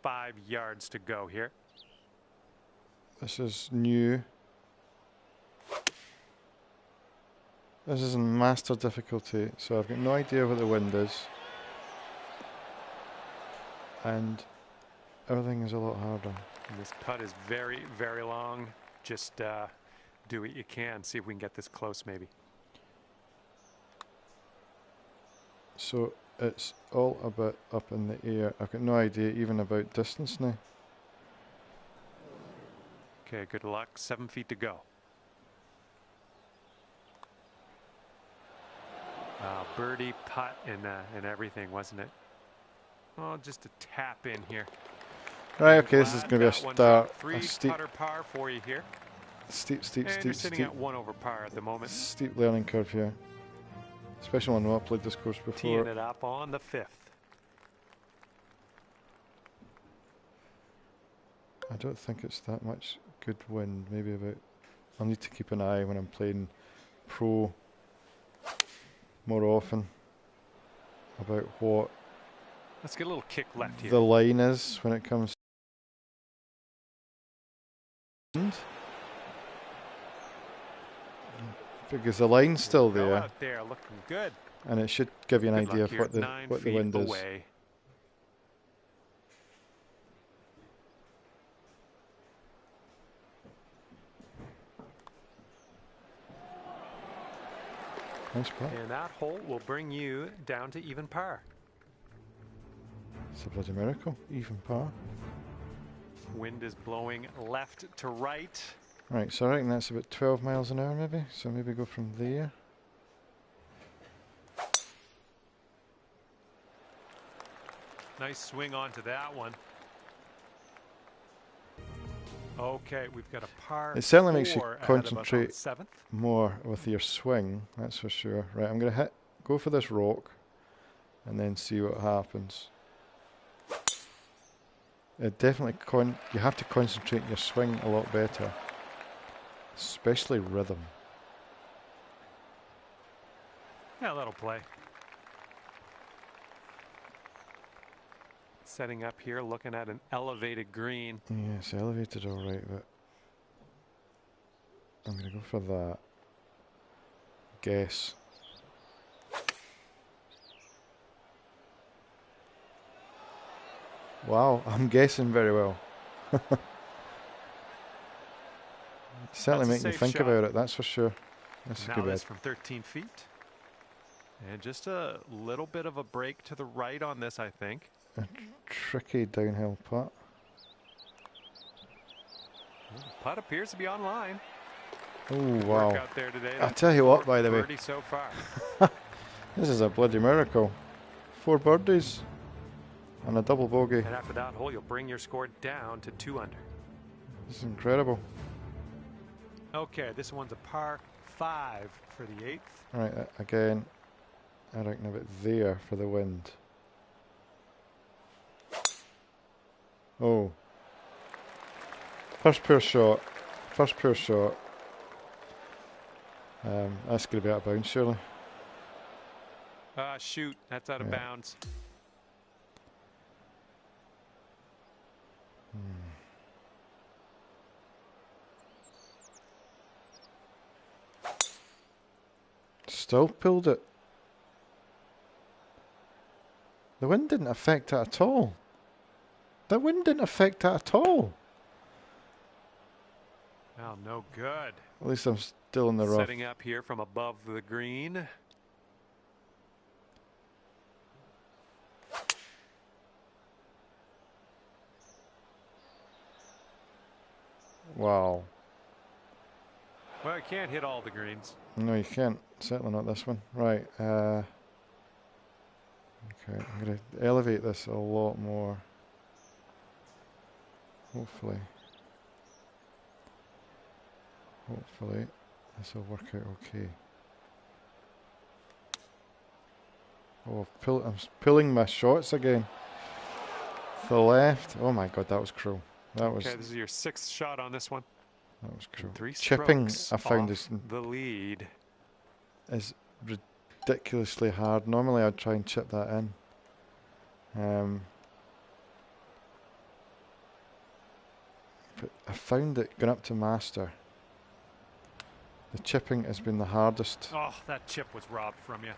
5 yards to go here. This is new. This is in master difficulty, so I've got no idea what the wind is. And everything is a lot harder. And this putt is very, very long. Just do what you can. See if we can get this close, maybe. So it's all a bit up in the air. I've got no idea even about distance now. Okay, good luck. 7 feet to go. Birdie, putt, and everything, wasn't it? Oh, just a tap in here. Right, okay, this is going to be a start. Three putter par for you here. Steep, And you're sitting at 1 over par at the moment. Steep learning curve here. Especially when I've played this course before. Teeing it up on the 5th. I don't think it's that much good wind. Maybe about... I'll need to keep an eye when I'm playing pro more often about what Let's get a little kick left here. The line is when it comes to because the line's still there. Out there looking good. And it should give you an idea of what the wind is. Nice putt. And that hole will bring you down to even par. It's a bloody miracle. Even par. Wind is blowing left to right. Right, so I reckon that's about 12 miles an hour maybe. So maybe go from there. Nice swing onto that one. Okay, we've got a par. It certainly makes you 4 concentrate more with your swing, that's for sure. Right, I'm going to go for this rock and then see what happens. It definitely you have to concentrate your swing a lot better, especially rhythm. Yeah, that'll play. Setting up here, looking at an elevated green. Yeah, it's elevated all right, but I'm going to go for that. Guess. Wow, I'm guessing very well. Certainly make me think about it, that's for sure. That's a good bet. From 13 feet. And just a little bit of a break to the right on this, I think. A tricky downhill putt. The putt appears to be online. Oh, wow. Out there today. I'll tell you what, by the way. So far. This is a bloody miracle. 4 birdies and a double bogey. And after that hole, you'll bring your score down to 2 under. This is incredible. Okay, this one's a par 5 for the 8th. Right, again, I reckon about there for the wind. Oh. First poor shot. First poor shot. That's going to be out of bounds, surely. Shoot, that's out of bounds. Still pulled it. The wind didn't affect it at all. The wind didn't affect it at all. Well, no good. At least I'm still in the rough. Setting up here from above the green. Wow. Well, you can't hit all the greens. No, you can't. Certainly not this one. Right. Okay, I'm going to elevate this a lot more. Hopefully this will work out okay. Oh, I'm pulling my shots again. To the left. Oh my god, that was cruel. That was. Okay, this is your 6th shot on this one. That was cruel. 3 Chipping, I found is the lead. Is ridiculously hard. Normally I'd try and chip that in. But I found that going up to master, the chipping has been the hardest. Oh, that chip was robbed from you.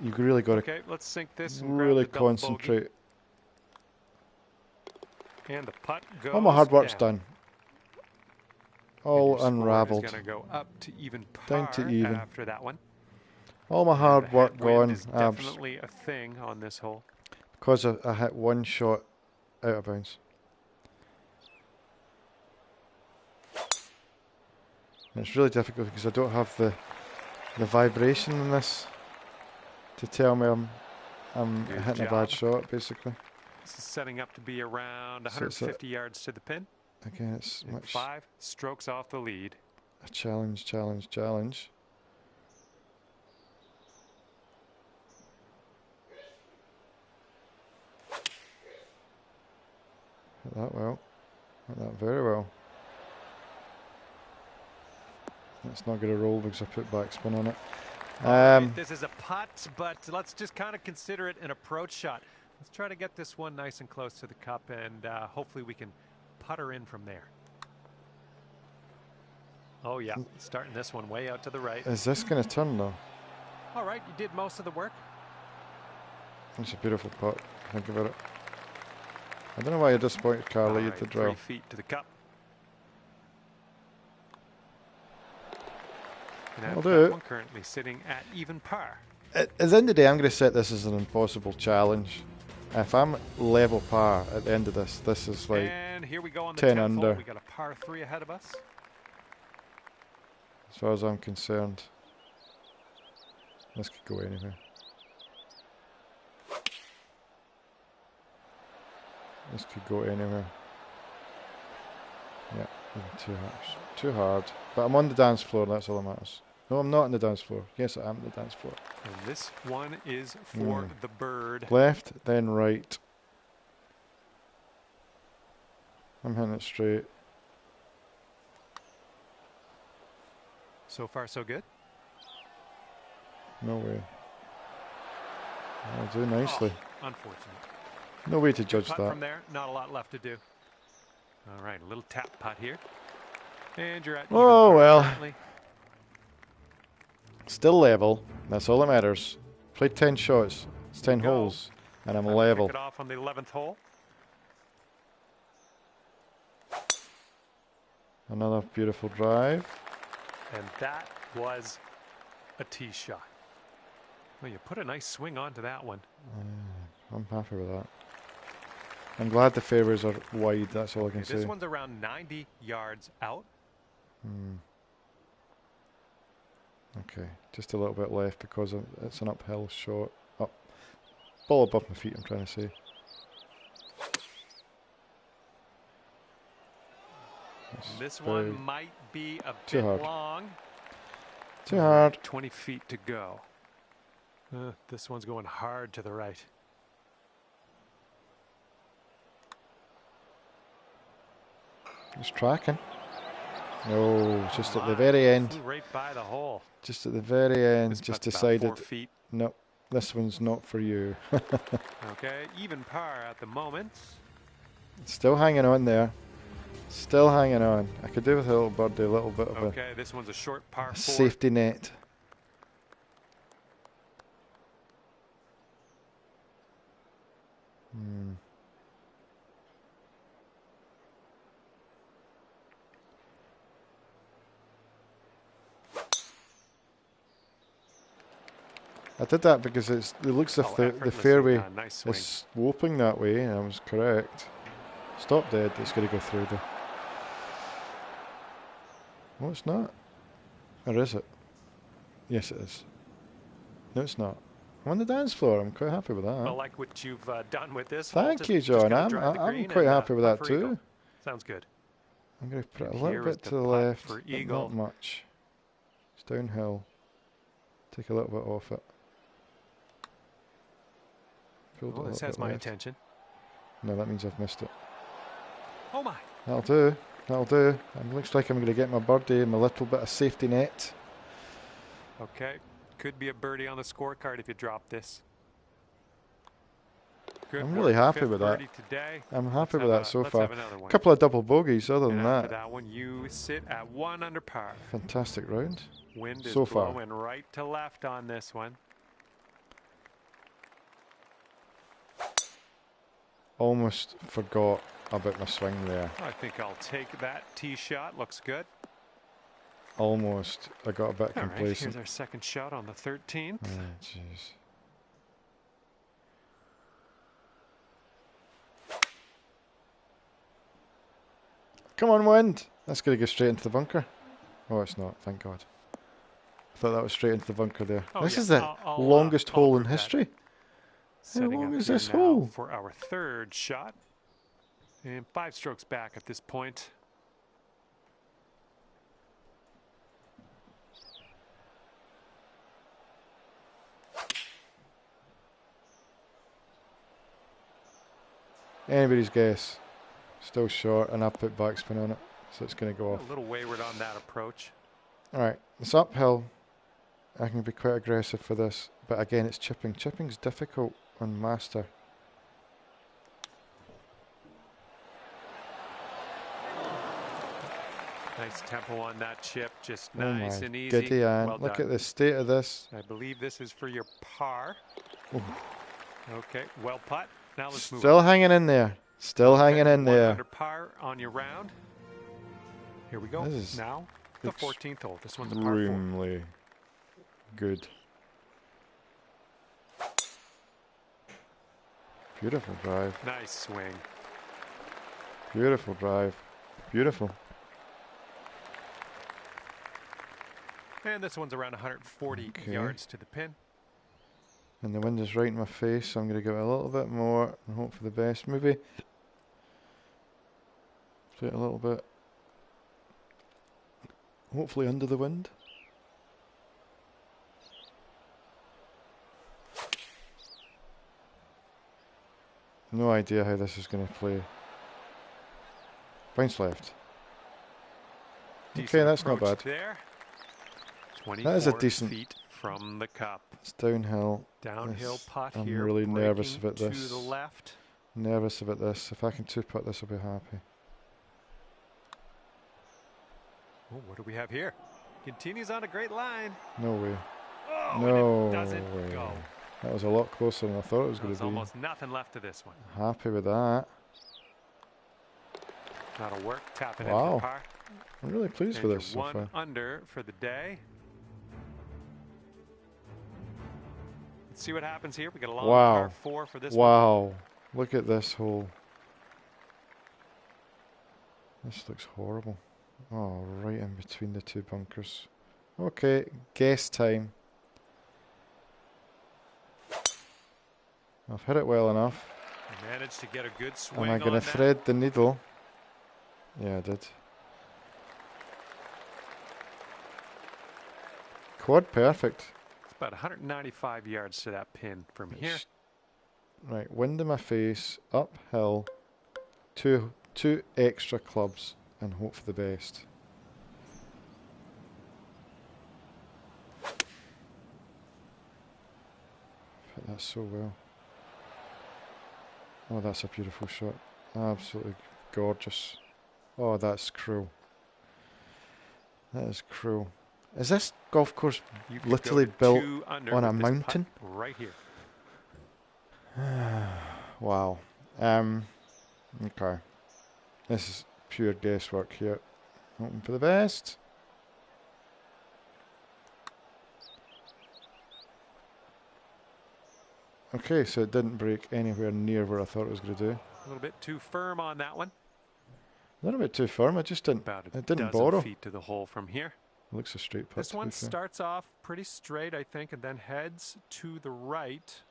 You've really got Okay, let's sink this to and grab really the double bogey. concentrate. And the putt goes All my hard work's down. done. All And your unravelled. score is going to go up to even Down par to even. after that one. All my And hard the work headwind gone. is definitely a thing on this hole. Because I hit one shot out of bounds. And it's really difficult because I don't have the vibration in this to tell me I'm Good hitting job. a bad shot, basically. This is setting up to be around So it's 150 yards to the pin. Again, it's And much 5 strokes off the lead. a challenge. Hit that well. Hit that very well. It's not going to roll because I put backspin on it. Right, this is a putt, but let's just kind of consider it an approach shot. Let's try to get this one nice and close to the cup, and hopefully we can putter in from there. Oh, yeah, starting this one way out to the right. Is this going to turn, though? All right, you did most of the work. It's a beautiful putt. Think about it. I don't know why you're disappointed, Carly. You did well. 3 feet to the cup. I'll do it. One currently sitting at even par. At the end of the day, I'm going to set this as an impossible challenge. If I'm level par at the end of this, this is like and here we go on the 10 10th under. hole. We got a par 3 ahead of us. As far as I'm concerned, this could go anywhere. This could go anywhere. Yeah, even too hard. But I'm on the dance floor, that's all that matters. No, I'm not on the dance floor. Yes, I am on the dance floor. And this one is for the bird. Left, then right. I'm hitting it straight. So far, so good. No way. I'll do nicely. Oh, unfortunate. No way to judge Putt that. from there, not a lot left to do. All right, a little tap putt here. And you're at Oh, well. currently. Still level. That's all that matters. Played 10 shots. It's 10 holes. And I'm level. Kick it off on the 11th hole. Another beautiful drive. And that was a tee shot. Well, you put a nice swing onto that one. I'm happy with that. I'm glad the fairways are wide, that's all I can say. This one's around 90 yards out. Okay, just a little bit left because it's an uphill shot. Up, ball above my feet, I'm trying to say. This one might be a too bit hard. long. Too hard. 20 feet to go. This one's going hard to the right. Just tracking. No, just at the very end. Flew right by the hole. Just at the very end, This just putt's decided. about 4 feet. No, this one's not for you. Okay, even par at the moment. Still hanging on there. Still hanging on. I could do with a little birdie, a little bit of Okay, this one's a short par 4. safety net. I did that because it looks as if the fairway nice is sloping that way, and I was correct. Stop dead, it's going to go through there. No, it's not. Or is it? Yes, it is. No, it's not. I'm on the dance floor, I'm quite happy with that. I like what you've done with this. Thank you, John. I'm quite happy with that too. Sounds good. I'm going to put it a little bit to the left, but not much. It's downhill. Take a little bit off it. Oh, this has my attention. No, that means I've missed it. Oh my! That'll do. That'll do. It looks like I'm going to get my birdie and my little bit of safety net. Okay, could be a birdie on the scorecard if you drop this. Good I'm really happy fifth with that. birdie today. I'm happy with that so Let's far. have another A one. couple of double bogeys other than And after that. that one, you sit at 1 under par. Fantastic round. Wind so is far. blowing right to left on this one. Almost forgot about my swing there. I think I'll take that tee shot. Looks good. Almost. I got a bit All right, complacent. here's our second shot on the 13th. Oh, jeez. Come on, wind. That's going to go straight into the bunker. Oh, it's not. Thank God. I thought that was straight into the bunker there. Oh, This yeah. is the longest I'll hole in approve that. history. How Setting long up is here this now hole? for our third shot. And 5 strokes back at this point. Anybody's guess. Still short, and I put backspin on it, so it's going to go off. A little wayward on that approach. Alright, it's uphill. I can be quite aggressive for this, but again, it's chipping. Chipping's difficult on master. Nice tempo on that chip, just Oh nice my and easy. giddy aunt. Well Look done. at the state of this. I believe this is for your par. Ooh. Okay, well putt. Now let's move Still on. hanging in there. Still hanging in 1 there. under par on your round. Here we go. This is now the 14th hole. This one's a par 4. Extremely good. Beautiful drive. Nice swing. Beautiful drive. Beautiful. And this one's around 140 Okay. yards to the pin. And the wind is right in my face, so I'm going to give it a little bit more and hope for the best. Maybe play it a little bit. Hopefully under the wind. No idea how this is going to play. Bounce left. Decent Okay, that's not approach bad. there. That is a 24 decent. feet from the cup. It's downhill. Downhill This- putt I'm here. really nervous breaking about to this. the left. Nervous about this. If I can two-putt this, I'll be happy. Oh, what do we have here? Continues on a great line. No way. Oh, No and it doesn't way. go. That was a lot closer than I thought it was going There's to be. almost nothing left to this one. Happy with that. That'll work. Tap it Wow. into par. I'm really pleased And with you're this so 1 far. under for the day. Let's see what happens here. We got a long Wow. par 4 for this one. Wow. Look at this hole. This looks horrible. Oh, right in between the two bunkers. Okay, guess time. I've hit it well enough. You managed to get a good swing Am I going on to that. thread the needle? Yeah, I did. Quad perfect. It's about 195 yards to that pin from here. Right, wind in my face, uphill, two extra clubs, and hope for the best. Hit that so well. Oh, that's a beautiful shot. Absolutely gorgeous. Oh, that's cruel. That is cruel. Is this golf course You could literally go built 2 under on a with this putt mountain? right here. Wow. Okay. This is pure guesswork here. Hoping for the best. Okay, so it didn't break anywhere near where I thought it was going to do. A little bit too firm on that one. A little bit too firm. I just didn't. About a It didn't dozen borrow. feet to the hole from here. Looks a straight putt. This to be one fair. starts off pretty straight, I think, and then heads to the right.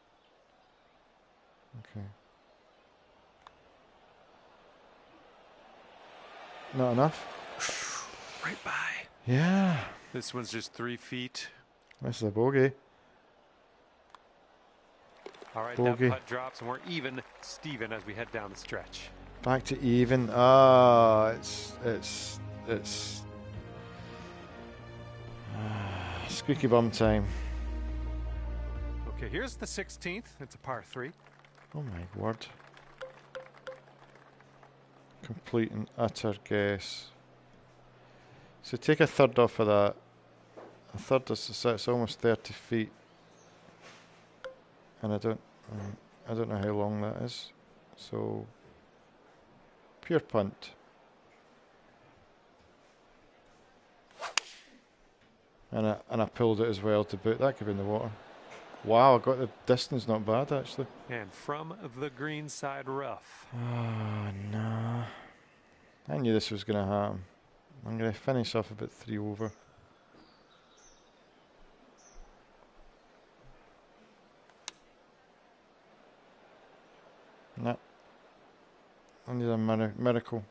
Okay. Not enough. Right by. Yeah. This one's just 3 feet. This is a bogey. All right, Bogey. that putt drops, and we're even, Steven, as we head down the stretch. Back to even. Ah, it's squeaky bum time. Okay, here's the 16th. It's a par 3. Oh my word. Complete and utter guess. So take a third off of that. A third is it's almost 30 feet. And I don't know how long that is. So pure punt. And I pulled it as well to boot. That could be in the water. Wow, I got the distance not bad actually. And from the green side rough. Oh no. I knew this was going to happen. I'm going to finish off about 3 over. No. I need a miracle.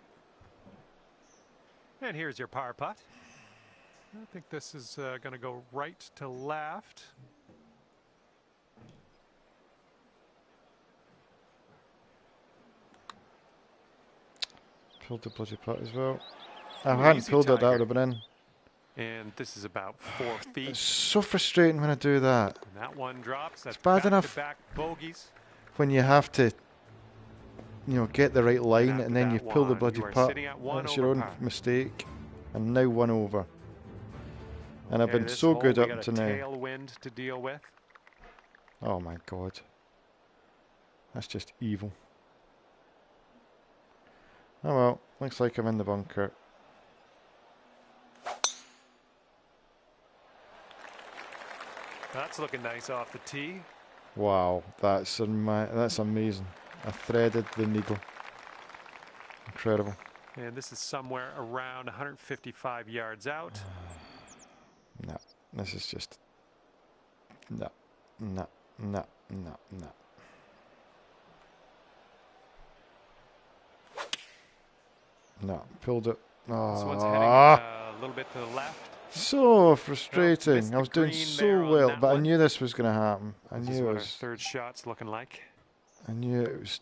And here's your par putt. I think this is going to go right to left. Pulled the bloody putt as well. I hadn't pulled it, that would have been in. And this is about 4 feet. It's so frustrating when I do that. And that one drops. That's it's bad enough back bogeys. when you have to, you know, get the right line and then you pull the bloody putt. That's your own mistake. And now 1 over. And I've been so good up to now. Tailwind to deal with. Oh my god. That's just evil. Oh well, looks like I'm in the bunker. That's looking nice off the tee. Wow, that's amazing. I threaded the needle. Incredible. And this is somewhere around 155 yards out. No, this is just no. No, pulled it. This one's heading a little bit to the left. So frustrating. No, I was doing so well, but I knew this was going to happen. I knew it was. What our third shot's looking like. I knew it was.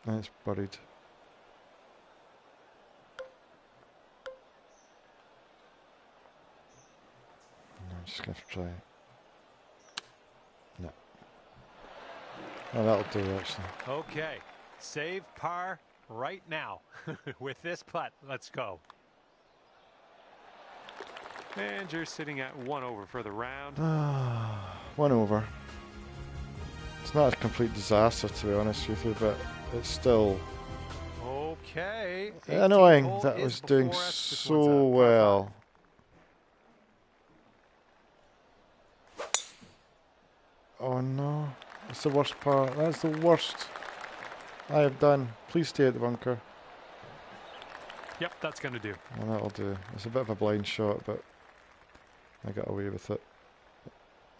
And it's buried. I'm just going to try. No. Oh, that'll do actually. Okay. Save par right now with this putt. Let's go. And you're sitting at 1 over for the round. 1 over. It's not a complete disaster, to be honest with you, but it's still okay. Annoying that I was doing so well. Oh no, it's the worst part. That's the worst I have done. Please stay at the bunker. Yep, that's going to do. And that'll do. It's a bit of a blind shot, but I got away with it.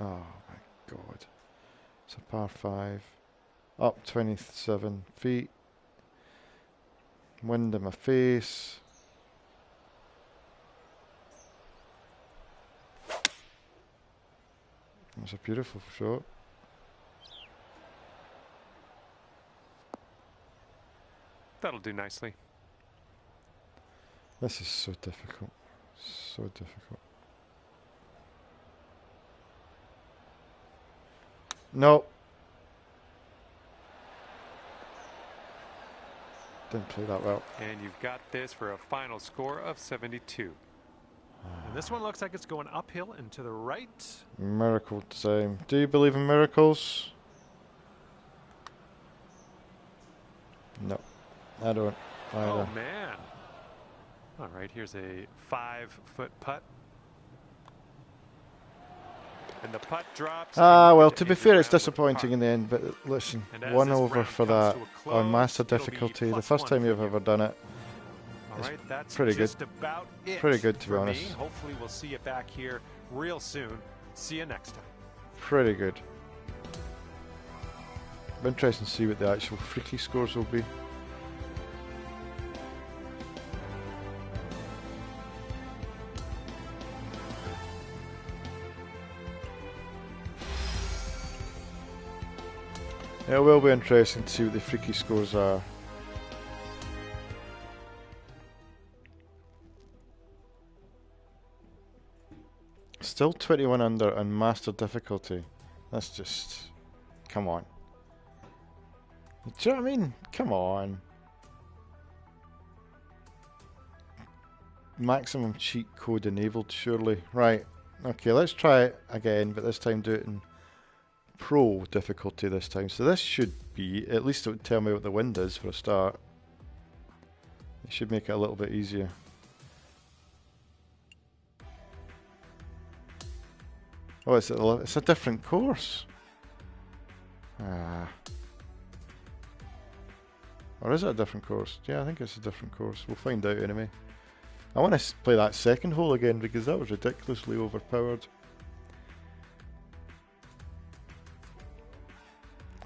Oh my god. It's a par 5. Up 27 feet. Wind in my face. It's a beautiful shot. That'll do nicely. This is so difficult. So difficult. No. Didn't play that well. And you've got this for a final score of 72. And this one looks like it's going uphill and to the right. Miracle time. Do you believe in miracles? No, I don't either. Oh man. All right, here's a 5-foot putt. And the putt drops. Well, to be fair, it's disappointing in the end, but listen, 1 over for that on master difficulty, the first time you've ever done it. All right, that's pretty good. About it. Pretty good, to be for honest. Me. Hopefully we'll see you back here real soon. See you next time. Pretty good. Be interesting to see what the actual freaky scores will be. It will be interesting to see what the freaky scores are. Still still 21 under and master difficulty. That's just... Come on. Do you know what I mean? Come on. Maximum cheat code enabled, surely. Right. Okay, let's try it again, but this time do it in pro difficulty this time. So this should be, at least it would tell me what the wind is for a start. It should make it a little bit easier. Oh, it's a different course. Ah. Or is it a different course? Yeah, I think it's a different course. We'll find out anyway. I want to play that second hole again because that was ridiculously overpowered.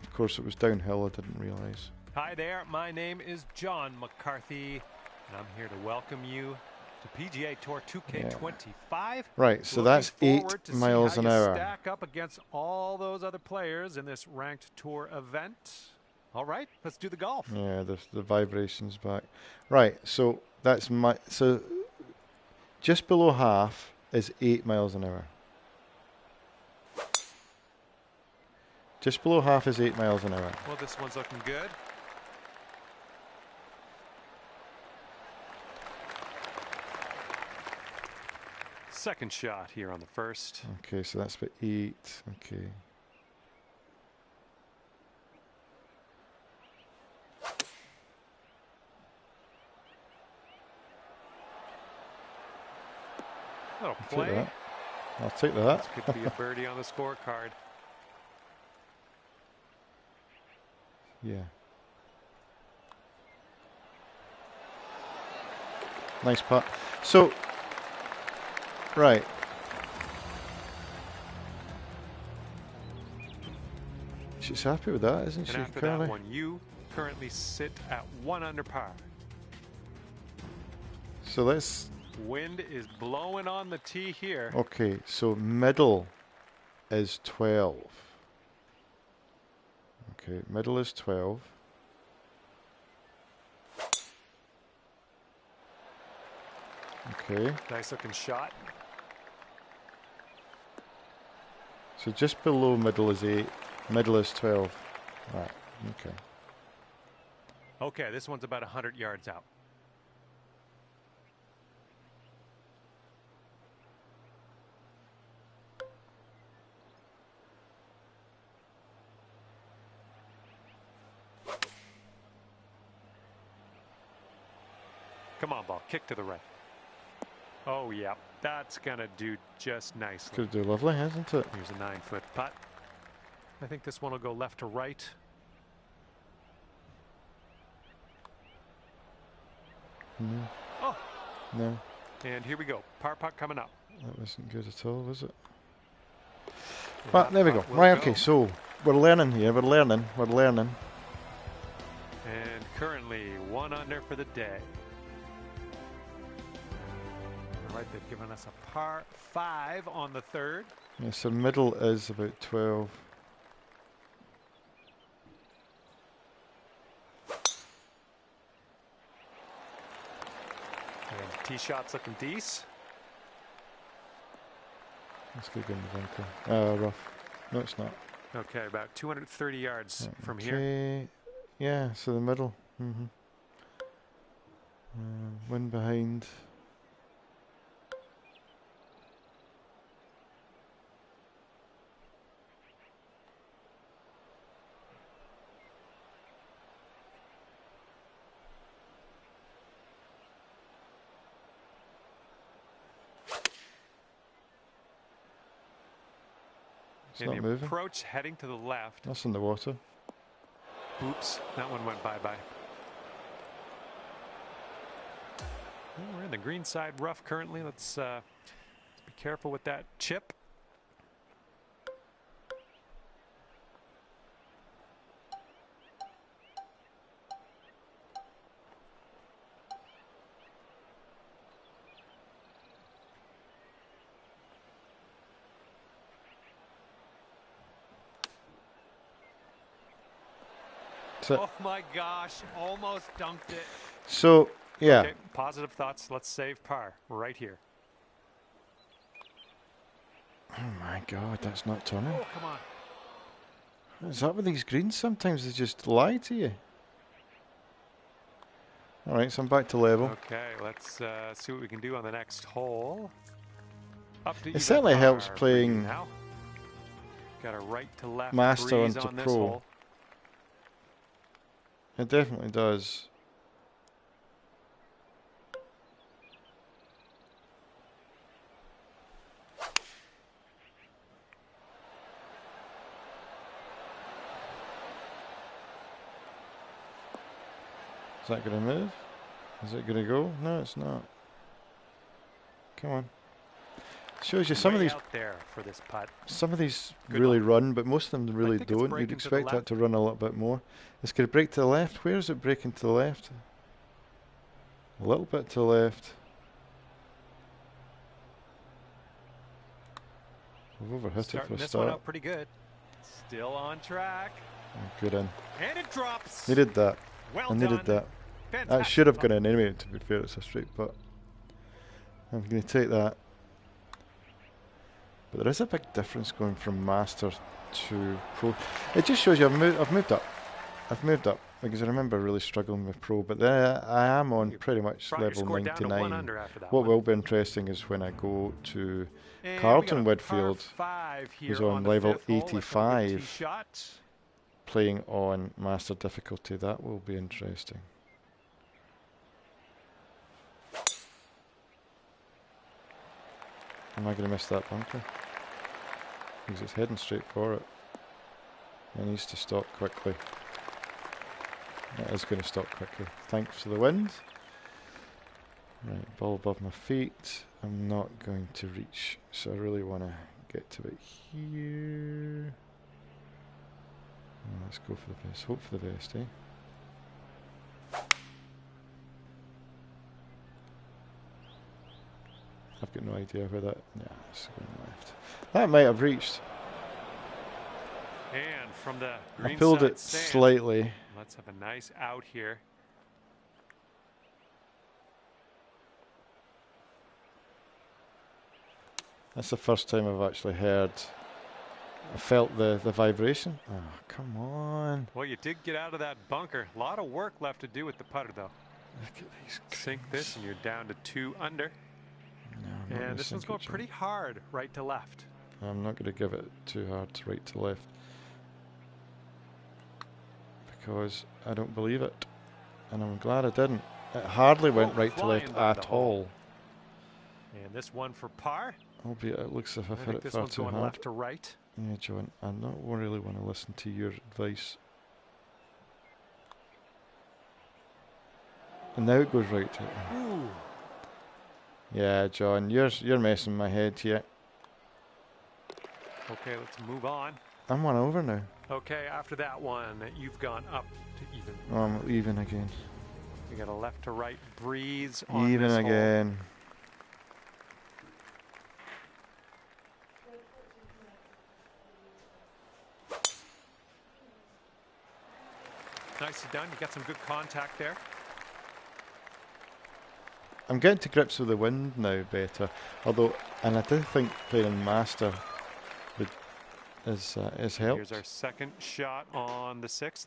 Of course, it was downhill, I didn't realise. Hi there, my name is John McCarthy, and I'm here to welcome you to PGA Tour 2K25. Yeah. Right, so that's 8 miles an hour. Stack up against all those other players in this ranked tour event. All right, let's do the golf. Yeah, the vibrations back. Right, so that's so just below half is 8 miles an hour. Just below half is 8 miles an hour. Well, this one's looking good. Second shot here on the first. Okay, so that's about 8. Okay. That'll play. I'll take that. This could be a birdie on the scorecard. Yeah. Nice putt. So, right. She's happy with that, isn't she? And after that one, you currently sit at 1 under par. So let's... Wind is blowing on the tee here. Okay, so middle is 12. Okay, middle is 12. Okay. Nice looking shot. So just below middle is 8. Middle is 12. Right, okay. Okay, this one's about 100 yards out. Come on, ball. Kick to the right. Oh, yeah. That's going to do just nicely. Could do lovely, hasn't it? Here's a 9-foot putt. I think this one will go left to right. No. Oh. No. And here we go. Par putt coming up. That wasn't good at all, was it? But there we go. Right, okay, so we're learning here. We're learning. And currently 1 under for the day. All right, they've given us a par 5 on the third. Yeah, so middle is about 12. And tee shot's looking decent. Let's go in the bunker. Rough. No, it's not. Okay, about 230 yards from here. Okay. Yeah, so the middle. Wind behind. In the moving. Approach heading to the left. That's in the water. Oops, that one went bye-bye. Well, we're in the green side rough currently. Let's be careful with that chip. Oh my gosh, almost dunked it. So, yeah. Okay, positive thoughts. Let's save par right here. Oh my God, that's not turning. Oh, come on. What is up with these greens? Sometimes they just lie to you. All right, so I'm back to level. Okay, let's see what we can do on the next hole. Up to It certainly helps par for you playing now. Got a right to left Master breeze onto on this Pro. hole. It definitely does. Is that going to move? Is it going to go? No, it's not. Come on. Shows you some of Way these. out there for this putt. Some of these Good really one. run, but most of them really think it's don't. You'd breaking to the expect that left. to run a little bit more. It's going to break to the left. Where is it breaking to the left? A little bit to the left. We've overhit it for Starting a this one start. out pretty good. Still on track. Good in. And it drops. Needed that. Well I needed done. that. That Fantastic should have putt. gone in anyway, to be fair. It's a straight putt. I'm going to take that. But there is a big difference going from Master to Pro. It just shows you I've moved up. I've moved up because I remember really struggling with Pro, but then I am on pretty much Brought your level score down to 1 99. under after that What one. will be interesting is when I go to And Carlton we got a par Whitfield, 5 here who's on the level fifth hole. Let's have a good tee 85, shot. playing on Master difficulty. That will be interesting. Am I going to miss that bunker? Because it's heading straight for it. It needs to stop quickly. It is going to stop quickly. Thanks to the wind. Right, ball above my feet. I'm not going to reach, so I really want to get to it here. Let's go for the best. Hope for the best, eh? I've got no idea where that. Yeah, it's going left. That might have reached. And from the green I pulled side it sand, slightly. let's have a nice out here. That's the first time I've actually heard. I felt the vibration. Oh, come on. Well, you did get out of that bunker. A lot of work left to do with the putter, though. Look at these. Sink this, and you're down to 2 under. No, And this one's going pretty hard, right to left. I'm not going to give it too hard to right to left. Because I don't believe it. And I'm glad I didn't. It hardly went right to left at all. And this one for par. Albeit it looks as if I've hit it this far one's too going hard. left to right. Yeah, John, I don't really want to listen to your advice. And now it goes right to it. Ooh. Yeah, John, you're messing my head here. Okay, let's move on. I'm 1 over now. Okay, after that one, you've gone up to even. Oh, I'm even again. We got a left to right breeze on Even this again. hole. Nicely done. You got some good contact there. I'm getting to grips with the wind now better. Although, and I do think playing Master is helped. Here's our second shot on the 6th.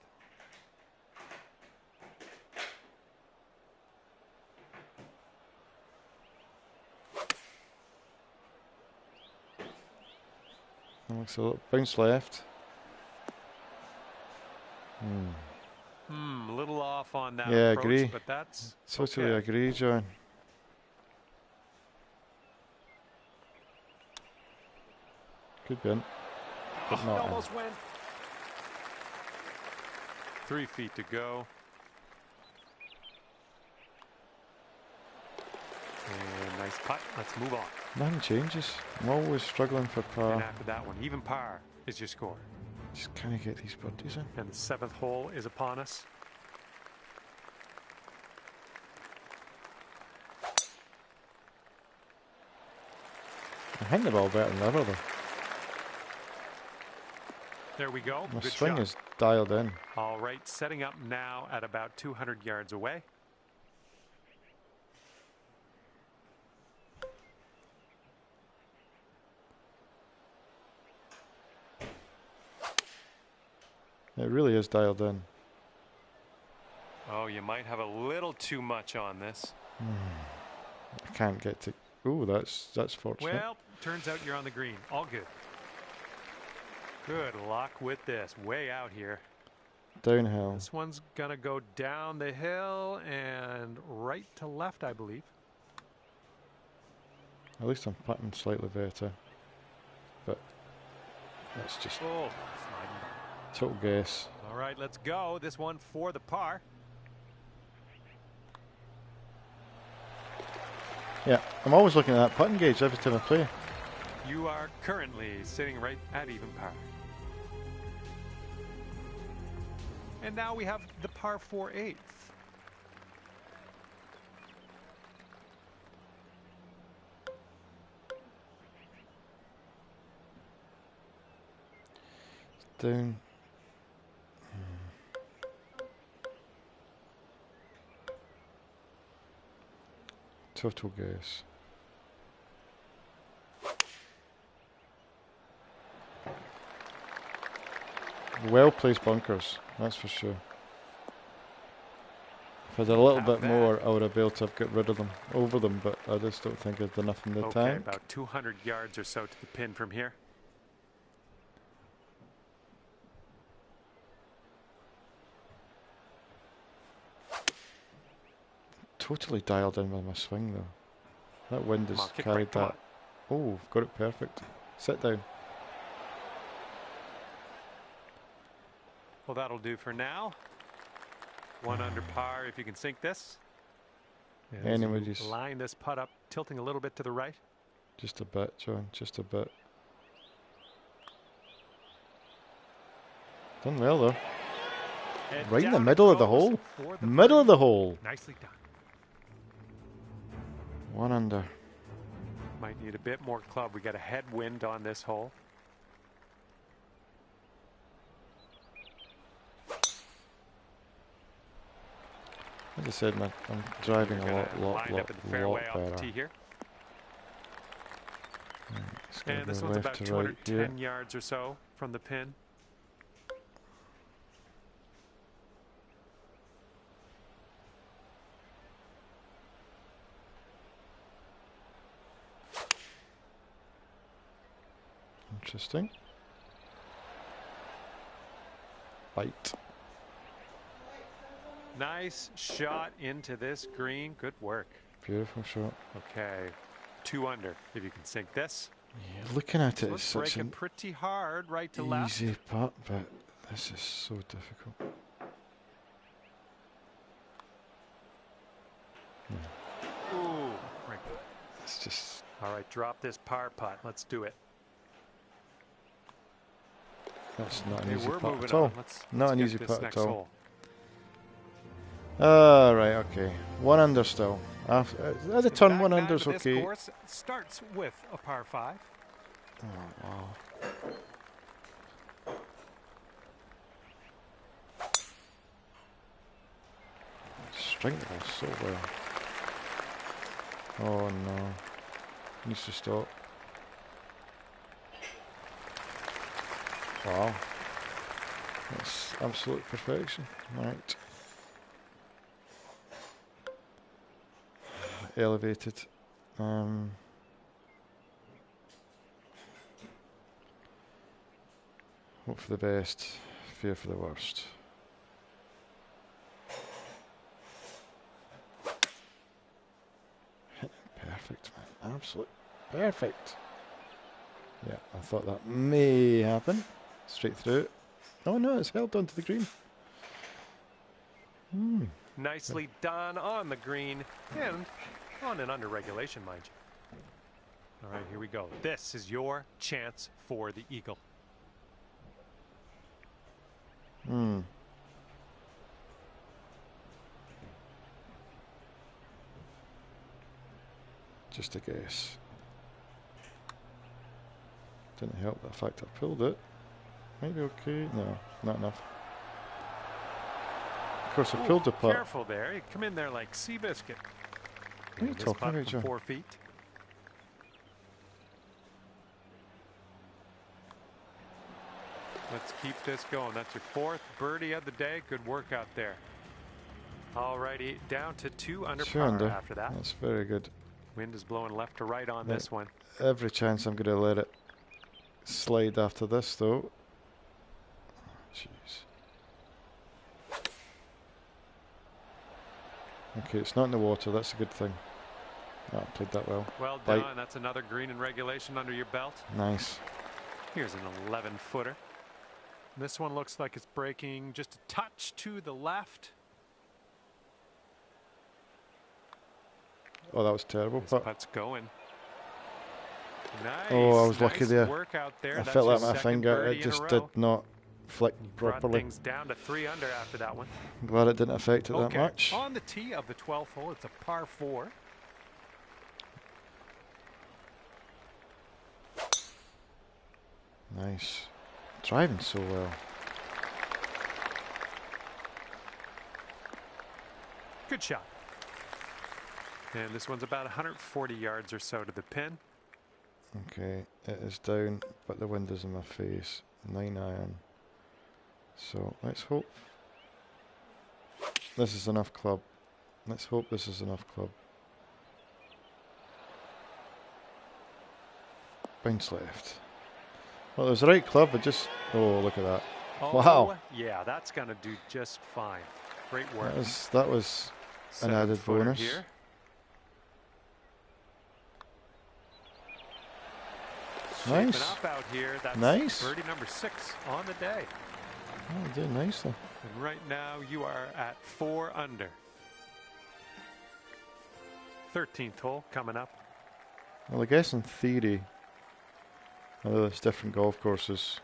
Looks a little bounce left. A little off on that Yeah, approach, agree. but that's Totally okay. agree, John. Good bin. But not in. Almost went. 3 feet to go. And nice putt. Let's move on. Nothing changes. I'm always struggling for And par. after that one, even par is your score. Just kind of get these birdies in. And the 7th hole is upon us. I think the ball better than ever though. There we go. My Good swing shot. is dialed in. All right, setting up now at about 200 yards away. It really is dialed in. Oh, you might have a little too much on this. I can't get to. Ooh, that's fortunate. Well, turns out you're on the green. All good. Good luck with this. Way out here. Downhill. This one's gonna go down the hill and right to left, I believe. At least I'm putting slightly better. But that's just total guess. All right, let's go. This one for the par. Yeah, I'm always looking at that putting gauge every time I play. You are currently sitting right at even par. And now we have the par 4/8. Down. Total guess. Well placed bunkers, that's for sure. If I had a little bit more, I would have been able to have got rid of them, over them, but I just don't think I've done enough in the tank. About 200 yards or so to the pin from here. Totally dialed in with my swing though. That wind has carried that. Oh, got it perfect. Sit down. Well, that'll do for now. 1 under par if you can sink this. Anyway, just line this putt up, tilting a little bit to the right. Just a bit, John. Just a bit. Done well though. And right in the middle of the hole. Middle of the hole. Nicely done. 1 under. Might need a bit more club. We got a headwind on this hole. As I said, man, I'm driving a lot better. Here. And this one's about 210 yards or so from the pin. Interesting. Bite. Nice shot into this green. Good work. Beautiful shot. Okay, 2 under. If you can sink this. Yeah, looking at it, it's such breaking pretty hard, right to left. Easy putt, but this is so difficult. Ooh, right. It's just. All right, drop this par putt. Let's do it. That's not an easy putt at all. all. Not an easy putt at all. Hole. Right, okay. 1 under still. At the turn, 1 under's okay. This course starts with a par 5. Oh, wow. String the ball so well. Oh no. Needs to stop. Wow. That's absolute perfection. Right. Elevated. Hope for the best, fear for the worst. Perfect, man. Absolute perfect. Yeah, I thought that may happen. Straight through. Oh no, it's held onto the green. Nicely done on the green and on an under regulation, mind you. All right, here we go. This is your chance for the eagle. Just a guess. Didn't help the fact I pulled it. Maybe okay. No, not enough. Of course, I pulled the putt. Careful there. You come in there like Seabiscuit. What are you talking about, John? 4 feet. Let's keep this going. That's your 4th birdie of the day. Good work out there. Alrighty, down to 2 under par after that. That's very good. Wind is blowing left to right on this one. Every chance I'm going to let it slide after this, though. Jeez. Okay, it's not in the water. That's a good thing. Oh, I played that well. Well done. That's another green in regulation under your belt. Nice. Here's an 11-footer. This one looks like it's breaking just a touch to the left. Oh, that was terrible. This putt's going. Nice. Oh, I was lucky there. Work out there. I felt like my finger. It just did not flick properly. Brought things down to 3 under after that one. I'm glad it didn't affect it that much. On the tee of the 12th hole, it's a par 4. Nice. Driving so well. Good shot. And this one's about 140 yards or so to the pin. Okay, it is down, but the wind is in my face. 9 iron. So let's hope this is enough club. Let's hope this is enough club. Bounce left. Well, it was the right club, but just... Oh, look at that. Oh, wow. Yeah, that's going to do just fine. Great work. That was an added bonus. Here. Nice. Up out here. That's nice. birdie number 6 on the day. Oh, doing nicely. And right now you are at 4 under. 13th hole coming up. Well, I guess in theory, although it's different golf courses,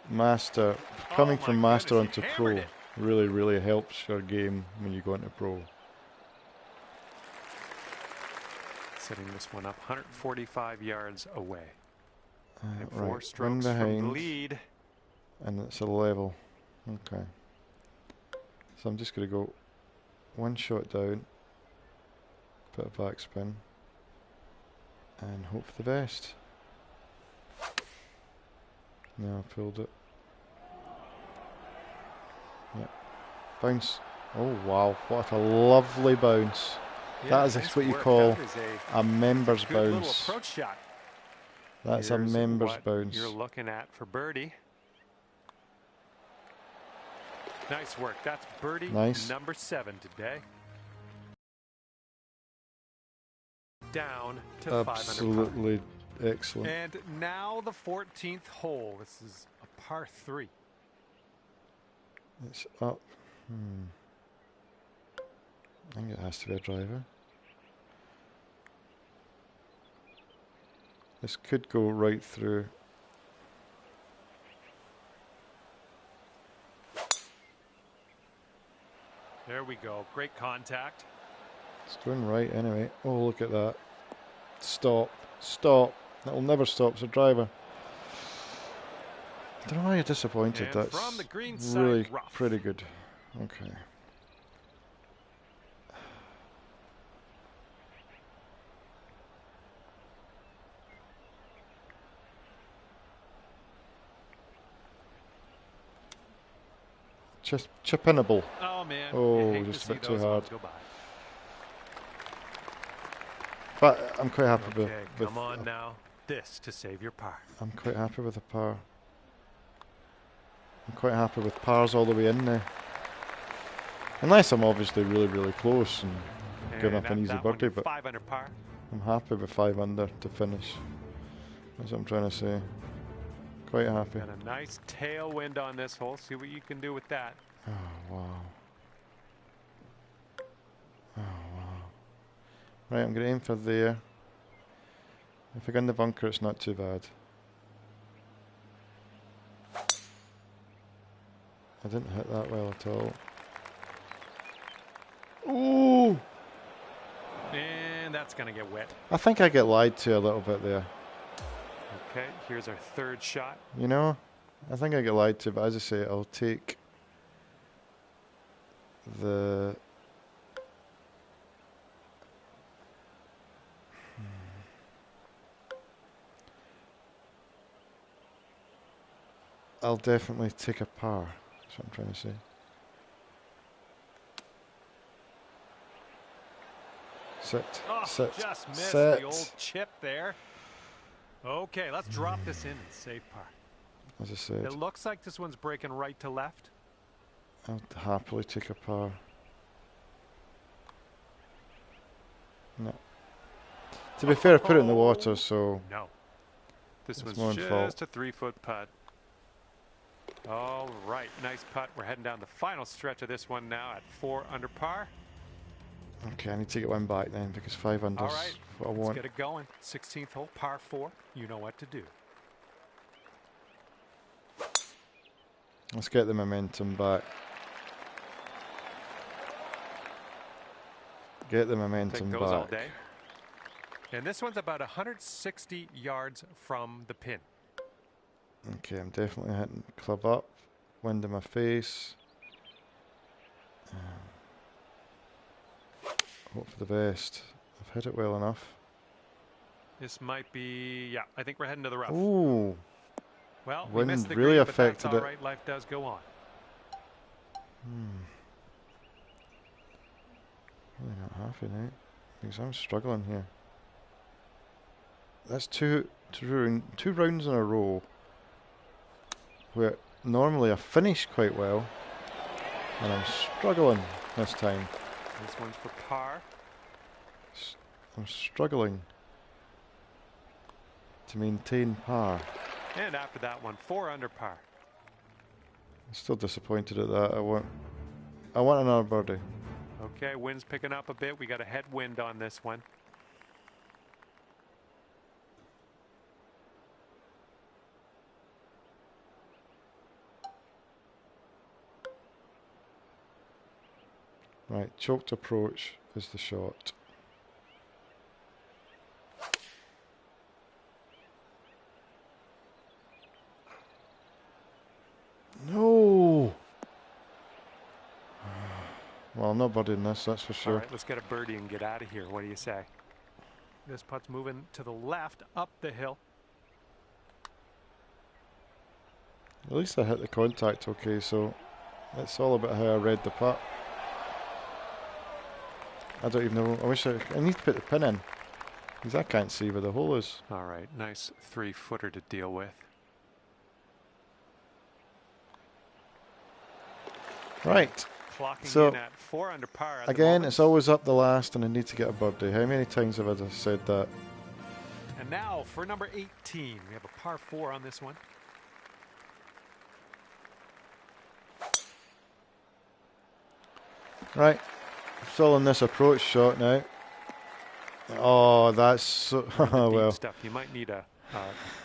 Master, coming from Master onto Pro really, really helps your game when you go into Pro. Setting this one up 145 yards away. And 4 right, strokes behind, from the lead. And it's a level. Okay. So I'm just going to go 1 shot down, put a backspin, and hope for the best. No, I pulled it. Yep. Bounce. Oh wow, what a lovely bounce. Yeah, that is what you call a member's bounce. Approach shot. That's a member's bounce. You're looking at for birdie. Nice work. That's birdie number 7 today. Down to 5 under par. Absolutely excellent. And now the 14th hole. This is a par 3. It's up. I think it has to be a driver. This could go right through. There we go. Great contact. It's going right anyway. Oh, look at that. Stop. Stop. That'll never stop. It's a driver. I don't know why you're disappointed. And that's from the green side, really rough. pretty good. Okay. Just chip-inable. Oh man. Oh, just a bit too hard. But I'm quite happy with come on now. This to save your par. I'm quite happy with the par. I'm quite happy with pars all the way in there. Unless I'm obviously really, really close and giving up an easy birdie, but 5 under par. I'm happy with 5 under to finish. That's what I'm trying to say. Quite happy. And a nice tailwind on this hole. See what you can do with that. Oh, wow. Oh, wow. Right, I'm going to aim for there. If I get in the bunker, it's not too bad. I didn't hit that well at all. Ooh! And that's going to get wet. I think I get lied to a little bit there. Okay, here's our 3rd shot. You know, I think I get lied to, but as I say, I'll take the... I'll definitely take a par. That's what I'm trying to say. Sit, Oh, sit, just missed sit. the old chip there. Okay, let's drop this in and save par. As I said, It looks like this one's breaking right to left. I'll happily take a par. No. To be fair, I put it in the water, so... No. This it's one's my own fault. just a 3-foot putt. All right, nice putt. We're heading down the final stretch of this one now at 4 under par. Okay, I need to get one back then, because 5 under's All right, what I let's want. get it going. 16th hole, par 4. You know what to do. Let's get the momentum back. Get the momentum Take those all back. day. And this one's about 160 yards from the pin. Okay, I'm definitely hitting club up. Wind in my face. Hope for the best. I've hit it well enough. This might be, yeah, I think we're heading to the rough. Ooh. Well, we Wind missed the really green, but that's affected all it. right. Life does go on. Really not happy now, because I'm struggling here. That's two rounds in a row where normally I finish quite well, and I'm struggling this time. This one's for par. I'm struggling to maintain par. And after that one, 4 under par. I'm still disappointed at that. I want another birdie. Okay, wind's picking up a bit. We got a headwind on this one. Right, choked approach is the shot. No! Well, I'm not birdieing this, that's for sure. All right, let's get a birdie and get out of here. What do you say? This putt's moving to the left, up the hill. At least I hit the contact okay, so it's all about how I read the putt. I don't even know. I need to put the pin in, because I can't see where the hole is. All right, nice 3-footer to deal with. Right. Clocking So, in at 4 under par. Again, it's always up the last, and I need to get a birdie. How many times have I just said that? And now for number 18, we have a par 4 on this one. Right. Still in this approach shot now. Oh, that's so... Deep well. stuff. You might need a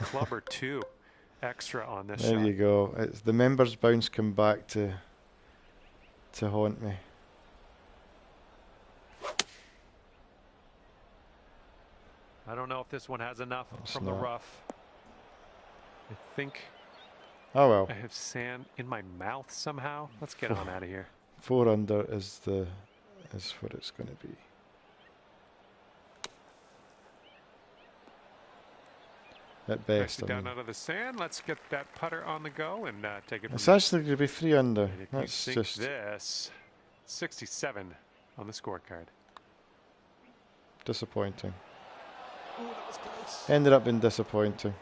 club or 2 extra on this There shot. you go. It's the members bounce come back to haunt me. I don't know if this one has enough It's from not. the rough. I think Oh well. I have sand in my mouth somehow. Let's get on out of here. 4 under is what it's going to be. At best, Nicely I down mean. out of the sand. Let's get that putter on the go and take it from It's there. actually going to be 3 under. And if you That's sink just this 67 on the scorecard. disappointing. Ooh, that was close. Ended up being disappointing.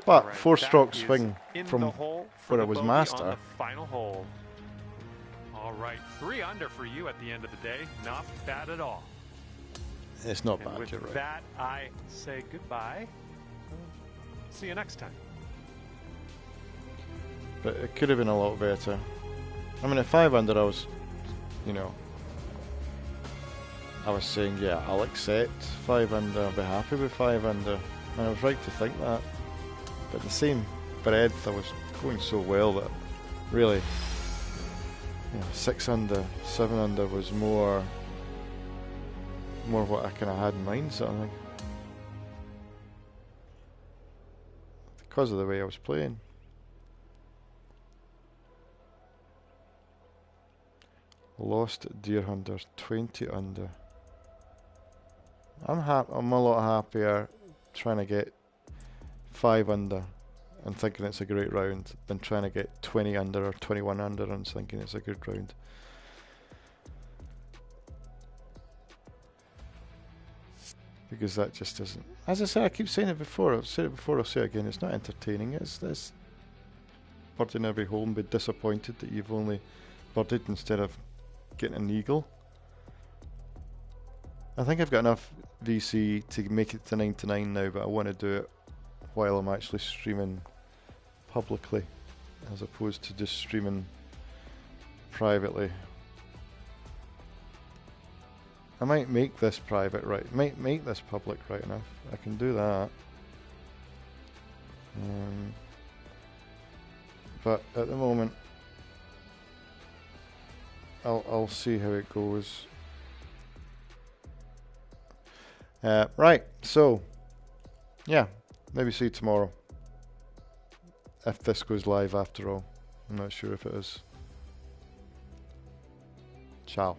But All right, 4-stroke that is swing in from the hole for where the it was bogey master. on the final hole. All right, 3 under for you at the end of the day. Not bad at all. It's not And bad, with you're right. that, I say goodbye. See you next time. But it could have been a lot better. I mean, at 5 under, I was saying, yeah, I'll accept 5 under, I'll be happy with 5 under. And I was right to think that. But the same breadth, I was going so well that really, 6 under, 7 under was more what I kind of had in mind, sort of thing. Because of the way I was playing. Lost Deer Hunters 20 under. I'm a lot happier trying to get 5 under and thinking it's a great round than trying to get 20 under or 21 under and thinking it's a good round. Because that just isn't. As I said, I keep saying it before. I've said it before. I'll say it again. It's not entertaining. It's this birding every hole and be disappointed that you've only birded instead of getting an eagle. I think I've got enough VC to make it to 99 now, but I want to do it while I'm actually streaming publicly, as opposed to just streaming privately. I might make this private right, might make this public right enough. I can do that. But at the moment, I'll see how it goes. Right, so yeah, maybe see you tomorrow. If this goes live after all. I'm not sure if it is. Ciao.